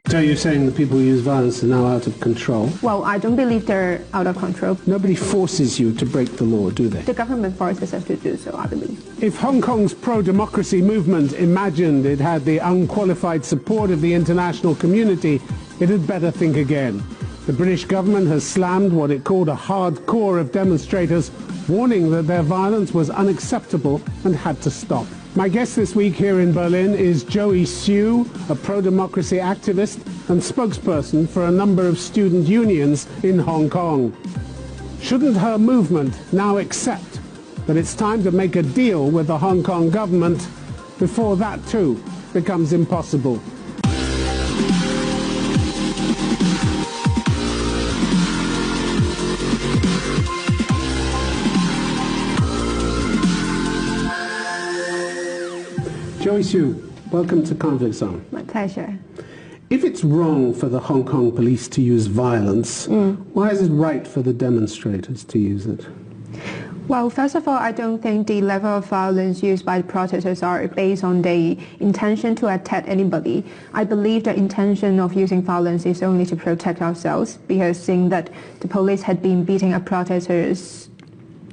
So you're saying the people who use violence are now out of control? Well, I don't believe they're out of control. Nobody forces you to break the law, do they? The government forces us to do so, I believe. If Hong Kong's pro-democracy movement imagined it had the unqualified support of the international community, it had better think again. The British government has slammed what it called a hard core of demonstrators, warning that their violence was unacceptable and had to stop. My guest this week here in Berlin is Joey Siu, a pro-democracy activist and spokesperson for a number of student unions in Hong Kong. Shouldn't her movement now accept that it's time to make a deal with the Hong Kong government before that too becomes impossible? Joey Siu, welcome to Conflict Zone. My pleasure. If it's wrong for the Hong Kong police to use violence, why is it right for the demonstrators to use it? Well, first of all, I don't think the level of violence used by the protesters are based on the intention to attack anybody. I believe the intention of using violence is only to protect ourselves, because seeing that the police had been beating up protesters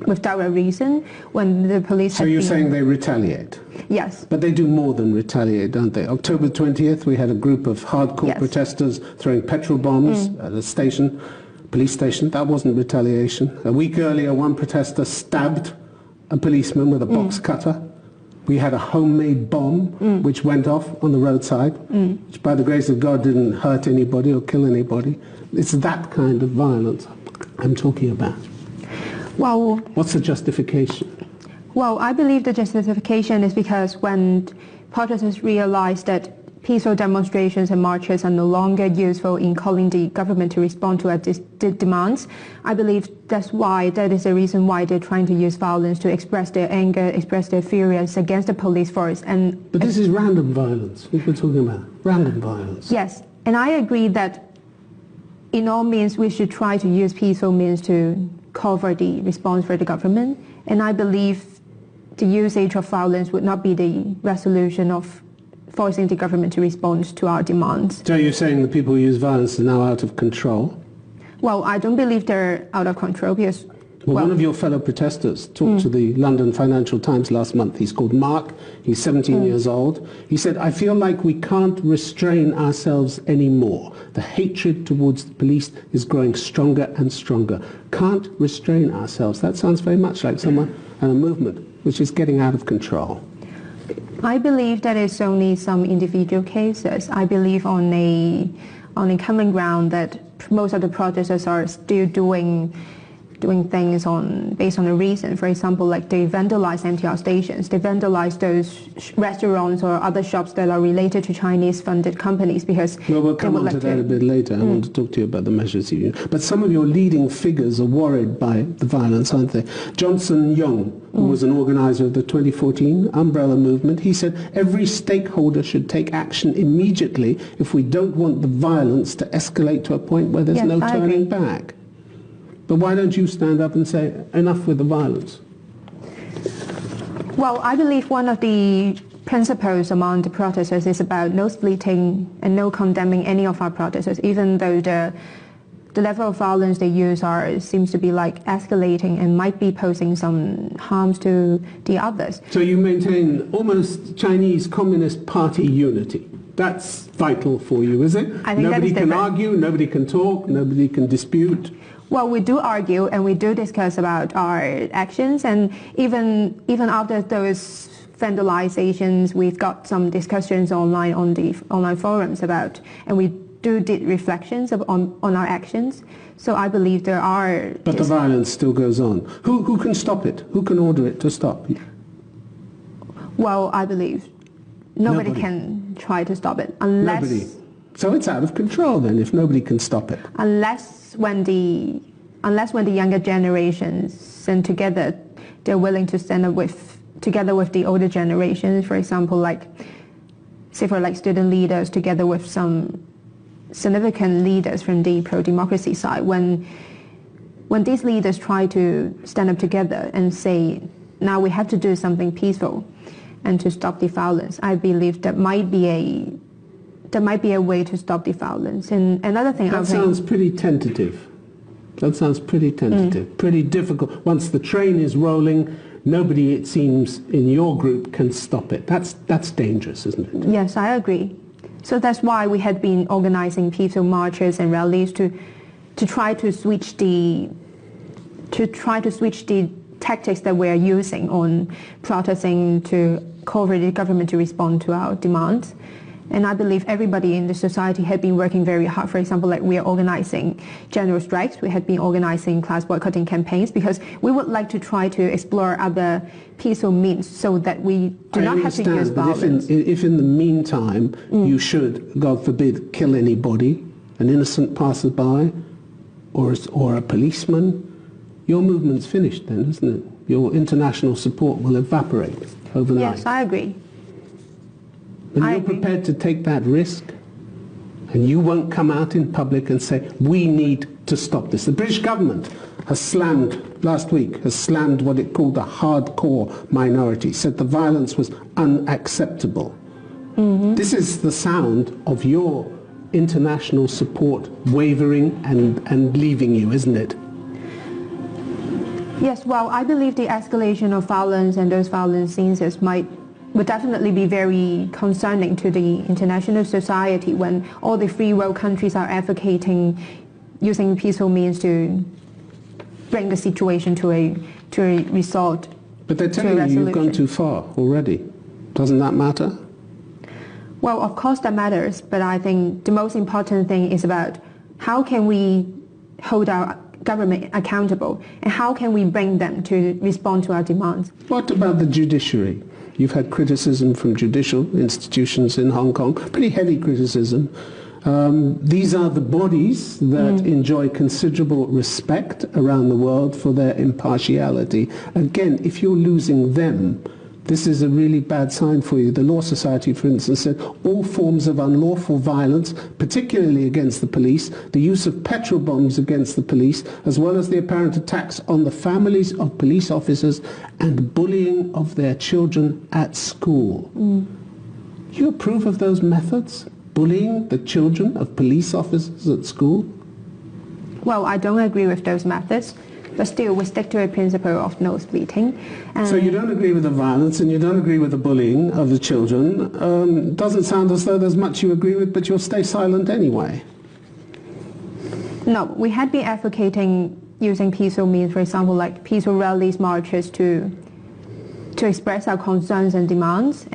without a reason when the police So you're saying they retaliate? Yes. But they do more than retaliate, don't they? October 20th, we had a group of hardcore protesters throwing petrol bombs at a station, police station. That wasn't retaliation. A week earlier, one protester stabbed a policeman with a box cutter. We had a homemade bomb which went off on the roadside, which by the grace of God didn't hurt anybody or kill anybody. It's that kind of violence I'm talking about. Well, what's the justification? Well, I believe the justification is because when protesters realize that peaceful demonstrations and marches are no longer useful in calling the government to respond to the demands, I believe that is the reason why they're trying to use violence to express their anger, express their furious against the police force. But this is random violence, what we're talking about, random violence. Yes, and I agree that in all means we should try to use peaceful means to call for the response for the government, and I believe the usage of violence would not be the resolution of forcing the government to respond to our demands. So you're saying the people who use violence are now out of control? Well, I don't believe they're out of control because... Well, one of your fellow protesters talked to the London Financial Times last month. He's called Mark. He's 17 years old. He said, I feel like we can't restrain ourselves anymore. The hatred towards the police is growing stronger and stronger. Can't restrain ourselves. That sounds very much like someone and a movement which is getting out of control. I believe that it's only some individual cases. I believe on a common ground that most of the protesters are still doing things based on a reason. For example, like they vandalize MTR stations, they vandalize those restaurants or other shops that are related to Chinese-funded companies because... Well, we'll come on to that a bit later. I want to talk to you about the measures you use. But some of your leading figures are worried by the violence, aren't they? Johnson Young, who was an organizer of the 2014 Umbrella Movement, he said every stakeholder should take action immediately if we don't want the violence to escalate to a point where there's no turning back. But why don't you stand up and say, enough with the violence? Well, I believe one of the principles among the protesters is about no splitting and no condemning any of our protesters, even though the level of violence they use seems to be like escalating and might be posing some harms to the others. So you maintain almost Chinese Communist Party unity. That's vital for you, is it? I think nobody can argue, nobody can talk, nobody can dispute. Well, we do argue and we do discuss about our actions, and even after those vandalizations, we've got some discussions online on the online forums about, and we did reflections on our actions. So I believe there are... But the violence still goes on. Who can stop it? Who can order it to stop? Well, I believe nobody can try to stop it unless... Nobody. So it's out of control then if nobody can stop it. Unless when the younger generations stand together, they're willing to stand up together with the older generations. For example, like student leaders together with some significant leaders from the pro-democracy side. When these leaders try to stand up together and say, now we have to do something peaceful and to stop the violence, I believe that might be there might be a way to stop the violence. And another thing, that sounds pretty tentative. That sounds pretty tentative, pretty difficult. Once the train is rolling, nobody, it seems, in your group can stop it. That's dangerous, isn't it? Yes, I agree. So that's why we had been organizing peaceful marches and rallies to try to switch the tactics that we are using on protesting to call for the government to respond to our demands. And I believe everybody in the society had been working very hard. For example, like we are organizing general strikes. We had been organizing class boycotting campaigns because we would like to try to explore other peaceful means so that we do not have to use violence. If in the meantime you should, God forbid, kill anybody, an innocent passerby or a policeman, your movement's finished then, isn't it? Your international support will evaporate overnight. Yes, I agree. And you're prepared to take that risk? And you won't come out in public and say, we need to stop this. The British government has slammed, last week, has slammed what it called a hardcore minority, said the violence was unacceptable. Mm-hmm. This is the sound of your international support wavering and leaving you, isn't it? Yes, well, I believe the escalation of violence and those violent scenes would definitely be very concerning to the international society when all the free world countries are advocating using peaceful means to bring the situation to a result. But they're telling you you've gone too far already. Doesn't that matter? Well, of course that matters, but I think the most important thing is about how can we hold our government accountable and how can we bring them to respond to our demands. What about the judiciary? You've had criticism from judicial institutions in Hong Kong, pretty heavy criticism. These are the bodies that enjoy considerable respect around the world for their impartiality. Again, if you're losing them, this is a really bad sign for you. The Law Society, for instance, said all forms of unlawful violence, particularly against the police, the use of petrol bombs against the police, as well as the apparent attacks on the families of police officers and bullying of their children at school. Do you approve of those methods? Bullying the children of police officers at school? Well, I don't agree with those methods. But still, we stick to a principle of no splitting. So you don't agree with the violence and you don't agree with the bullying of the children. Doesn't sound as though there's much you agree with, but you'll stay silent anyway. No, we had been advocating using peaceful means, for example, like peaceful rallies, marches to express our concerns and demands.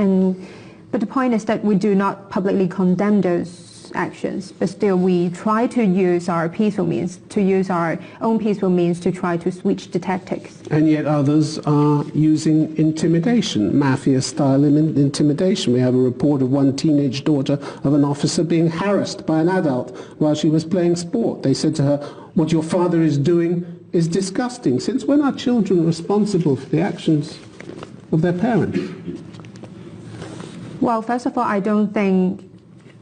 But the point is that we do not publicly condemn those actions, but still we try to use our peaceful means, to use our own peaceful means to try to switch the tactics. And yet others are using intimidation, mafia-style intimidation. We have a report of one teenage daughter of an officer being harassed by an adult while she was playing sport. They said to her, what your father is doing is disgusting. Since when are children responsible for the actions of their parents? Well, first of all, I don't think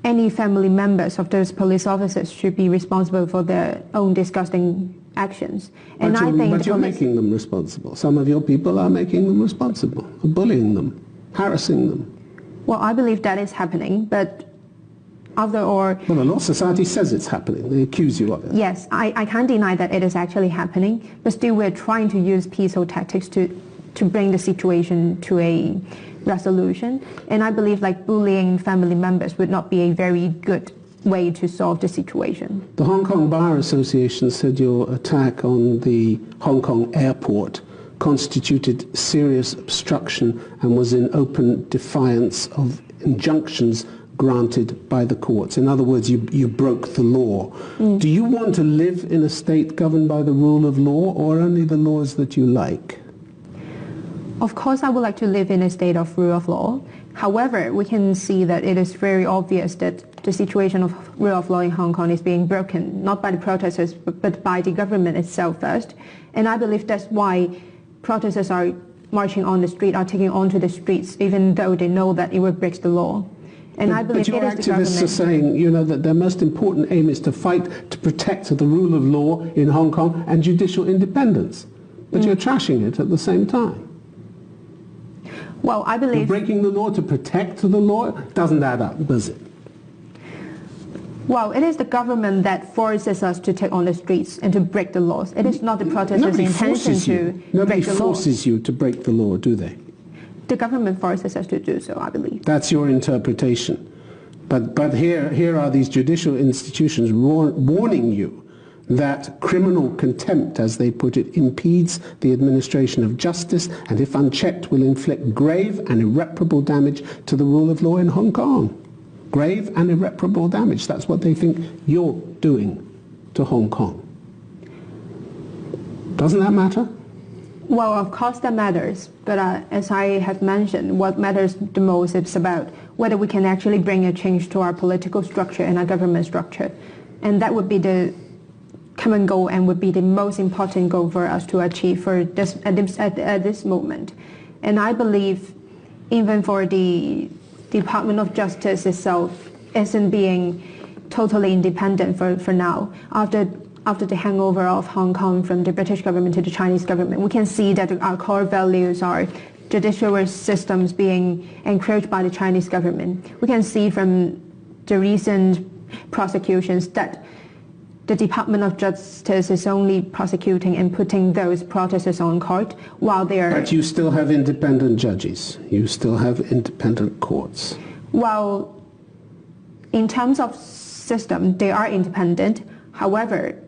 any family members of those police officers should be responsible for their own disgusting actions. And but you're making them responsible. Some of your people are making them responsible, bullying them, harassing them. Well, I believe that is happening, but Well, the Law Society says it's happening. They accuse you of it. Yes, I can't deny that it is actually happening, but still we're trying to use peaceful tactics to bring the situation to a resolution. And I believe like bullying family members would not be a very good way to solve the situation. The Hong Kong Bar Association said your attack on the Hong Kong airport constituted serious obstruction and was in open defiance of injunctions granted by the courts. In other words, you broke the law. Do you want to live in a state governed by the rule of law or only the laws that you like? Of course, I would like to live in a state of rule of law. However, we can see that it is very obvious that the situation of rule of law in Hong Kong is being broken, not by the protesters, but by the government itself first. And I believe that's why protesters are marching on the street, are taking onto the streets, even though they know that it will break the law. And I believe but your activists are saying, you know, that their most important aim is to fight to protect the rule of law in Hong Kong and judicial independence. But you're trashing it at the same time. Well, I believe... You're breaking the law to protect the law? It doesn't add up, does it? Well, it is the government that forces us to take on the streets and to break the laws. It is not the protesters' intention to break the laws. Nobody forces you to break the law, do they? The government forces us to do so, I believe. That's your interpretation. But here are these judicial institutions warning you that criminal contempt, as they put it, impedes the administration of justice and, if unchecked, will inflict grave and irreparable damage to the rule of law in Hong Kong. Grave and irreparable damage. That's what they think you're doing to Hong Kong. Doesn't that matter? Well, of course that matters, but as I have mentioned, what matters the most is about whether we can actually bring a change to our political structure and our government structure. And that would be the common goal and would be the most important goal for us to achieve for this, at this moment. And I believe even for the Department of Justice itself isn't being totally independent for now. After the hangover of Hong Kong from the British government to the Chinese government, we can see that our core values are judicial systems being encroached by the Chinese government. We can see from the recent prosecutions that the Department of Justice is only prosecuting and putting those protesters on court while they are... But you still have independent judges. You still have independent courts. Well, in terms of system, they are independent. However,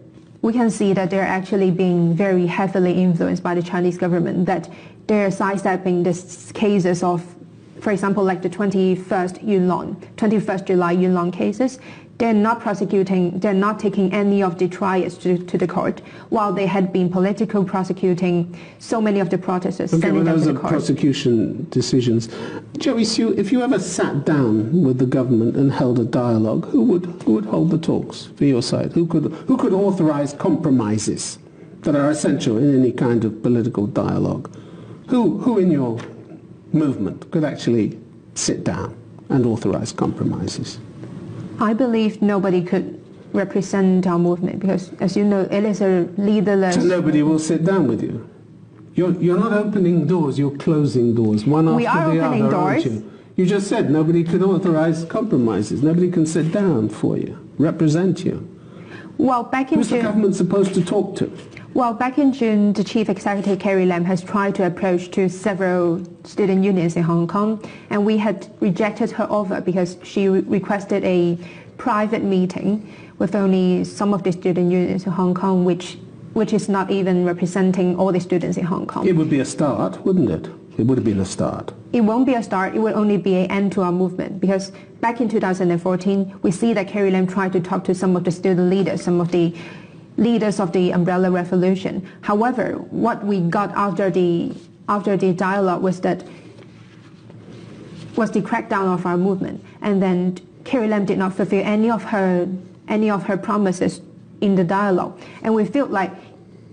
we can see that they're actually being very heavily influenced by the Chinese government, that they're sidestepping these cases of, for example, like the 21st July Yuen Long cases. They're not prosecuting, they're not taking any of the trials to the court, while they had been politically prosecuting so many of the protesters, sending them to the court. Those are prosecution decisions. Joey Sue, if you ever sat down with the government and held a dialogue, who would hold the talks for your side? Who could authorize compromises that are essential in any kind of political dialogue? Who in your movement could actually sit down and authorize compromises? I believe nobody could represent our movement because, as you know, it is a leaderless... So nobody will sit down with you? You're not opening doors, you're closing doors, one after the other, we are opening doors. Aren't you? You just said nobody could authorize compromises. Nobody can sit down for you, represent you. Well, back in Who's June... the government supposed to talk to? Well, back in June, the Chief Executive Carrie Lam has tried to approach to several student unions in Hong Kong, and we had rejected her offer because she requested a private meeting with only some of the student unions in Hong Kong, which is not even representing all the students in Hong Kong. It would be a start, wouldn't it? It would have been a start. It won't be a start, it will only be an end to our movement, because back in 2014, we see that Carrie Lam tried to talk to some of the student leaders, some of the leaders of the Umbrella Revolution. However, what we got after the dialogue was the crackdown of our movement, and then Carrie Lam did not fulfill any of her promises in the dialogue. And we feel like,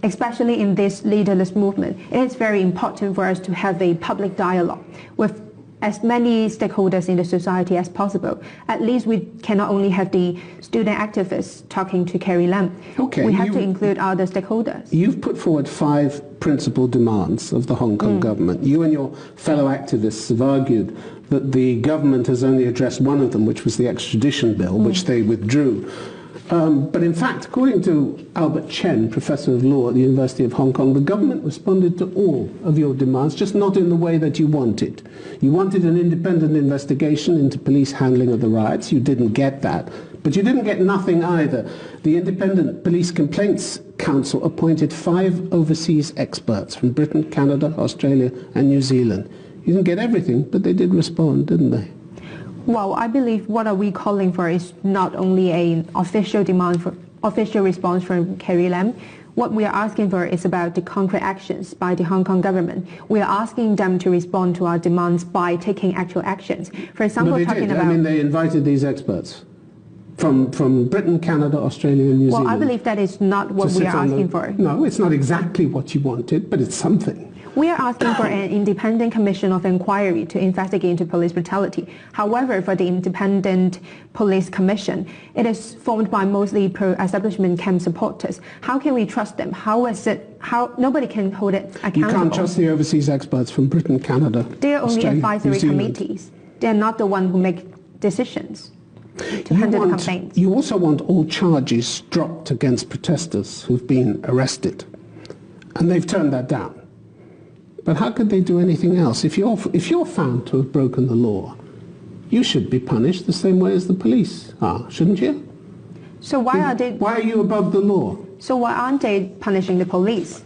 especially in this leaderless movement, it is very important for us to have a public dialogue with as many stakeholders in the society as possible. At least we cannot only have the student activists talking to Carrie Lam. Okay, we have to include other stakeholders. You've put forward 5 principal demands of the Hong Kong government. You and your fellow activists have argued that the government has only addressed one of them, which was the extradition bill, which they withdrew. But in fact, according to Albert Chen, Professor of Law at the University of Hong Kong, the government responded to all of your demands, just not in the way that you wanted. You wanted an independent investigation into police handling of the riots. You didn't get that. But you didn't get nothing either. The Independent Police Complaints Council appointed 5 overseas experts from Britain, Canada, Australia, and New Zealand. You didn't get everything, but they did respond, didn't they? Well, I believe what are we calling for is not only an official demand for official response from Carrie Lam. What we are asking for is about the concrete actions by the Hong Kong government. We are asking them to respond to our demands by taking actual actions. For example, they invited these experts from Britain, Canada, Australia, and New Zealand. Well, I believe that is not what we are asking for. No, it's not exactly what you wanted, but it's something. We are asking for an independent commission of inquiry to investigate into police brutality. However, for the independent police commission, it is formed by mostly pro-establishment camp supporters. How can we trust them? How nobody can hold it accountable? You can't trust the overseas experts from Britain, Canada, They are only Australia, advisory New Zealand. committees. They are not the ones who make decisions. to handle the complaints. You also want all charges dropped against protesters who've been arrested, and they've turned that down. But how could they do anything else? If you're found to have broken the law, you should be punished the same way as the police are, shouldn't you? So why are you above the law? So why aren't they punishing the police?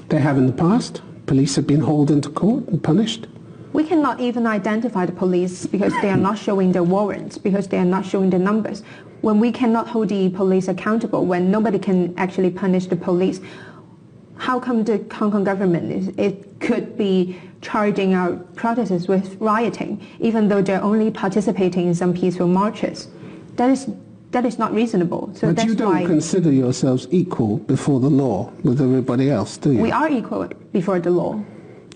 They have in the past. Police have been hauled into court and punished. We cannot even identify the police because they are not showing the warrants, because they are not showing the numbers. When we cannot hold the police accountable, when nobody can actually punish the police, how come the Hong Kong government it could be charging our protesters with rioting, even though they're only participating in some peaceful marches? That is not reasonable. So but that's you don't consider yourselves equal before the law with everybody else, do you? We are equal before the law.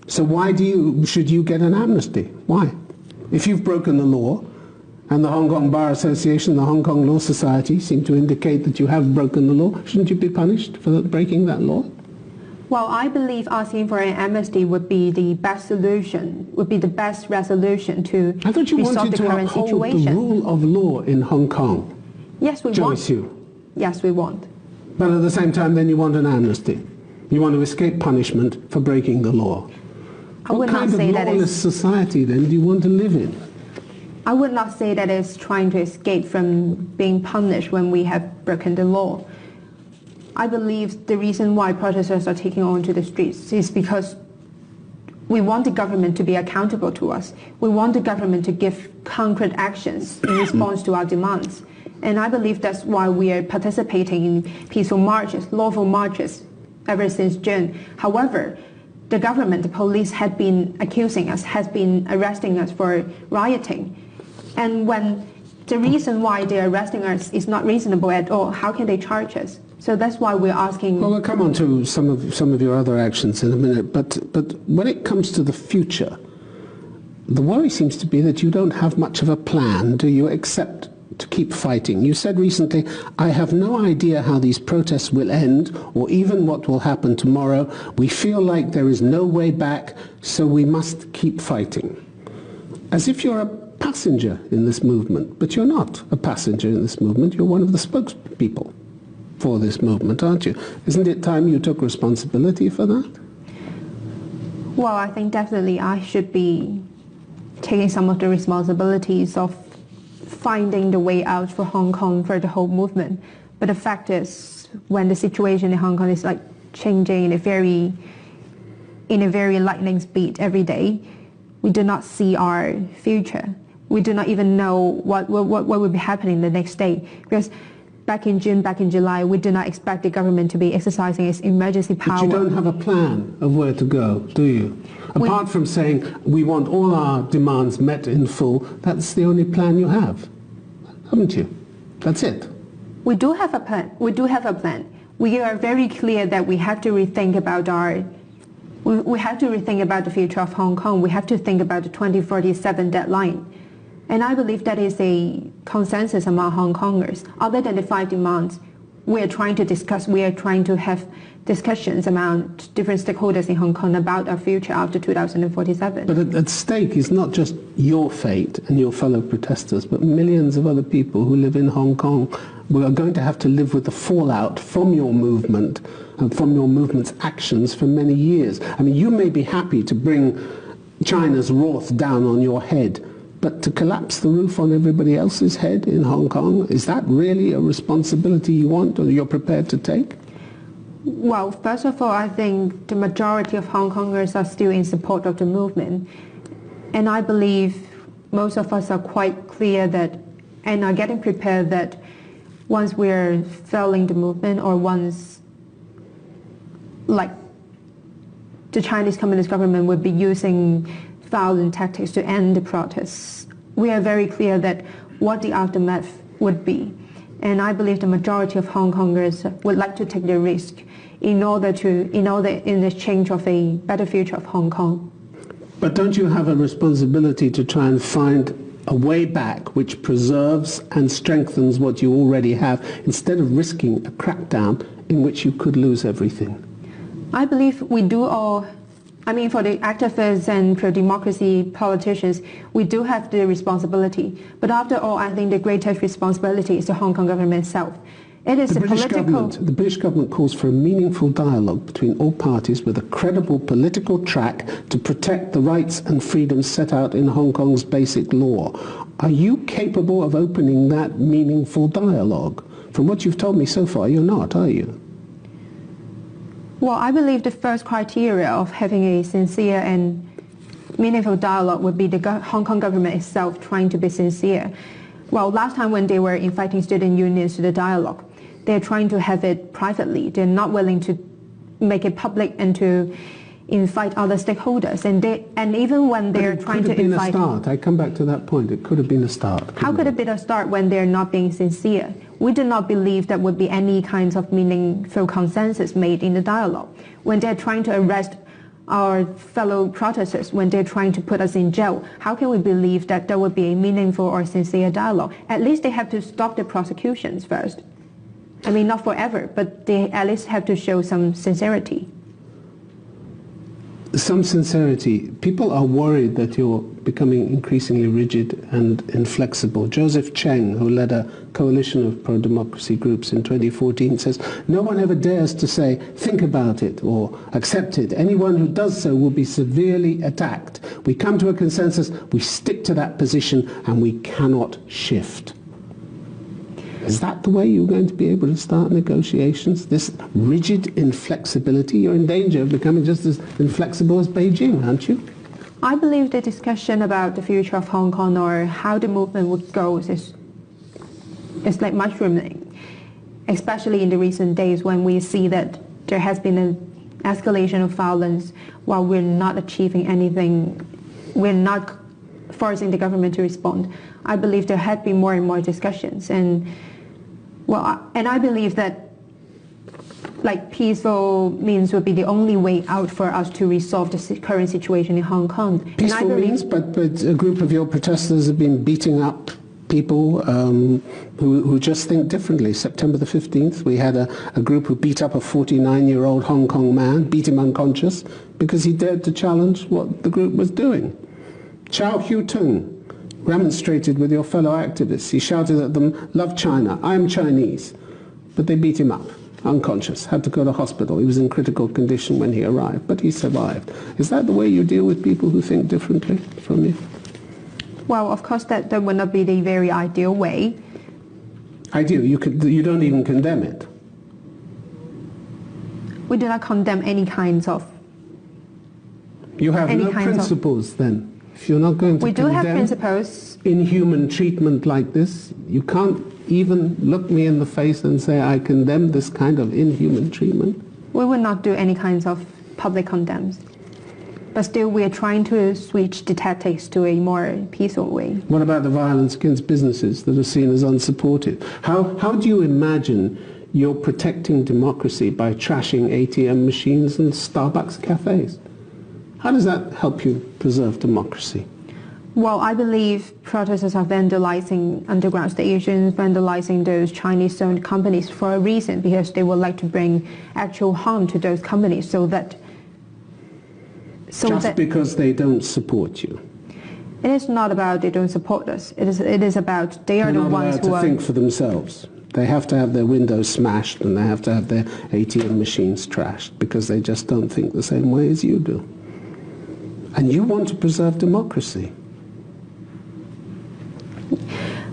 So why should you get an amnesty? Why? If you've broken the law, and the Hong Kong Bar Association, the Hong Kong Law Society seem to indicate that you have broken the law, shouldn't you be punished for breaking that law? Well, I believe asking for an amnesty would be the best solution, would be the best resolution to resolve the current situation. I thought you wanted to uphold the rule of law in Hong Kong. Yes, we want. Yes, we want. But at the same time, then you want an amnesty. You want to escape punishment for breaking the law. What kind of lawless society, then, do you want to live in? I would not say that it's trying to escape from being punished when we have broken the law. I believe the reason why protesters are taking on to the streets is because we want the government to be accountable to us. We want the government to give concrete actions in response to our demands. And I believe that's why we are participating in peaceful marches, lawful marches, ever since June. However, the government, the police had been accusing us, has been arresting us for rioting. And when the reason why they're arresting us is not reasonable at all, how can they charge us? So that's why we're asking... Well, we'll come on to some of your other actions in a minute, but when it comes to the future, the worry seems to be that you don't have much of a plan, do you, except to keep fighting. You said recently, I have no idea how these protests will end or even what will happen tomorrow. We feel like there is no way back, so we must keep fighting. As if you're a passenger in this movement, but you're not a passenger in this movement. You're one of the spokespeople for this movement, aren't you? Isn't it time you took responsibility for that? Well, I think definitely I should be taking some of the responsibilities of finding the way out for Hong Kong, for the whole movement. But the fact is, when the situation in Hong Kong is like changing in a very lightning speed every day, we do not see our future. We do not even know what will be happening the next day. Because back in June, back in July, we do not expect the government to be exercising its emergency power. But you don't have a plan of where to go, do you? Apart from saying we want all our demands met in full, that's the only plan you have, haven't you? That's it. We do have a plan. We do have a plan. We are very clear that we have to rethink about we have to rethink about the future of Hong Kong. We have to think about the 2047 deadline. And I believe that is a consensus among Hong Kongers. Other than the 5 demands, we are trying to discuss, we are trying to have discussions among different stakeholders in Hong Kong about our future after 2047. But at stake is not just your fate and your fellow protesters, but millions of other people who live in Hong Kong who are going to have to live with the fallout from your movement and from your movement's actions for many years. I mean, you may be happy to bring China's wrath down on your head, but to collapse the roof on everybody else's head in Hong Kong, is that really a responsibility you want or you're prepared to take? Well, first of all, I think the majority of Hong Kongers are still in support of the movement. And I believe most of us are quite clear that, and are getting prepared that once we're failing the movement or once, like, the Chinese Communist government would be using violent tactics to end the protests, we are very clear that what the aftermath would be. And I believe the majority of Hong Kongers would like to take the risk in exchange of a better future of Hong Kong. But don't you have a responsibility to try and find a way back which preserves and strengthens what you already have instead of risking a crackdown in which you could lose everything? I believe we do all I mean, for the activists and pro-democracy politicians, we do have the responsibility. But after all, I think the greatest responsibility is the Hong Kong government itself. It is the British government calls for a meaningful dialogue between all parties with a credible political track to protect the rights and freedoms set out in Hong Kong's basic law. Are you capable of opening that meaningful dialogue? From what you've told me so far, you're not, are you? Well, I believe the first criteria of having a sincere and meaningful dialogue would be the Hong Kong government itself trying to be sincere. Well, last time when they were inviting student unions to the dialogue, they're trying to have it privately. They're not willing to make it public and to invite other stakeholders. And even when they're trying to invite... It could have been a start. I come back to that point. It could have been a start. How could it be a start when they're not being sincere? We do not believe there would be any kinds of meaningful consensus made in the dialogue. When they're trying to arrest our fellow protesters, when they're trying to put us in jail, how can we believe that there would be a meaningful or sincere dialogue? At least they have to stop the prosecutions first. I mean, not forever, but they at least have to show some sincerity. Some sincerity. People are worried that you're becoming increasingly rigid and inflexible. Joseph Cheng, who led a coalition of pro-democracy groups in 2014, says, no one ever dares to say, think about it or accept it. Anyone who does so will be severely attacked. We come to a consensus, we stick to that position, and we cannot shift. Is that the way you're going to be able to start negotiations? This rigid inflexibility? You're in danger of becoming just as inflexible as Beijing, aren't you? I believe the discussion about the future of Hong Kong or how the movement would go is like mushrooming, especially in the recent days when we see that there has been an escalation of violence while we're not achieving anything. We're not forcing the government to respond. I believe there had been more and more discussions, and I believe that like peaceful means would be the only way out for us to resolve the current situation in Hong Kong. Peaceful means, but a group of your protesters have been beating up people who just think differently. September the 15th, we had a group who beat up a 49-year-old Hong Kong man, beat him unconscious because he dared to challenge what the group was doing. Chow Hu-tung remonstrated with your fellow activists. He shouted at them, love China, I am Chinese. But they beat him up, unconscious, had to go to hospital. He was in critical condition when he arrived, but he survived. Is that the way you deal with people who think differently from you? Well, of course, that would not be the very ideal way. Ideal? You don't even condemn it? We do not condemn any kinds of... You have no principles then? If you're not going to condemn... We do have principles. ...inhuman treatment like this, you can't even look me in the face and say, I condemn this kind of inhuman treatment? We would not do any kinds of public condemns. But still, we are trying to switch the tactics to a more peaceful way. What about the violence against businesses that are seen as unsupported? How do you imagine you're protecting democracy by trashing ATM machines and Starbucks cafes? How does that help you preserve democracy? Well, I believe protesters are vandalizing underground stations, vandalizing those Chinese-owned companies for a reason, because they would like to bring actual harm to those companies because they don't support you. It is not about they don't support us. It is about they are the ones who are think for themselves. They have to have their windows smashed and they have to have their ATM machines trashed because they just don't think the same way as you do. And you want to preserve democracy.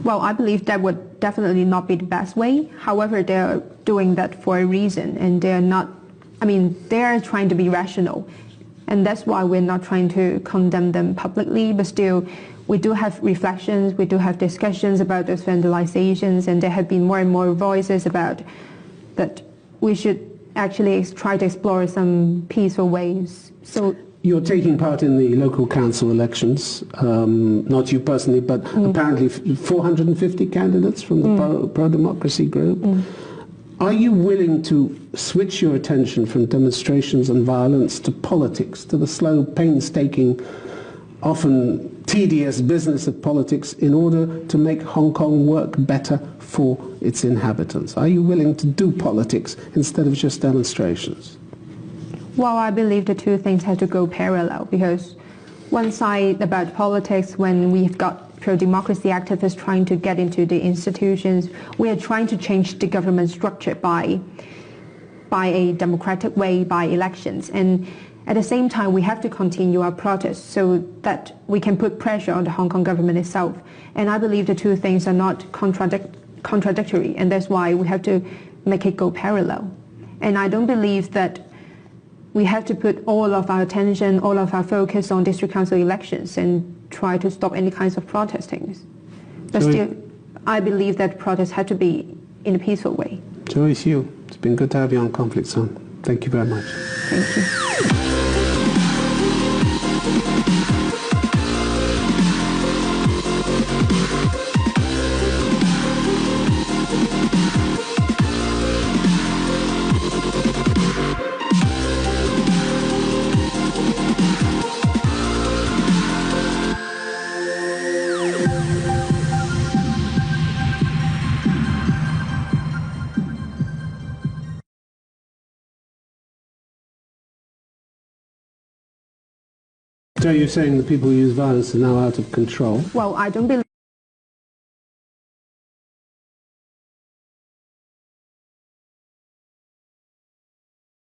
Well, I believe that would definitely not be the best way. However, they're doing that for a reason, and they're not, they're trying to be rational. And that's why we're not trying to condemn them publicly, but still, we do have reflections, we do have discussions about those vandalizations, and there have been more and more voices about that we should actually try to explore some peaceful ways. So you're taking part in the local council elections, not you personally, but apparently 450 candidates from the pro-democracy group. Are you willing to switch your attention from demonstrations and violence to politics, to the slow, painstaking, often tedious business of politics in order to make Hong Kong work better for its inhabitants? Are you willing to do politics instead of just demonstrations? Well, I believe the two things have to go parallel, because one side about politics, when we've got pro-democracy activists trying to get into the institutions, we are trying to change the government structure by a democratic way, by elections. And at the same time, we have to continue our protests so that we can put pressure on the Hong Kong government itself. And I believe the two things are not contradictory, and that's why we have to make it go parallel. And I don't believe that we have to put all of our attention, all of our focus on district council elections and try to stop any kinds of protesting. But still, I believe that protests have to be in a peaceful way. Joey Hsu, it's been good to have you on Conflict Zone. Thank you very much. Thank you. So you're saying the people who use violence are now out of control? Well, I don't believe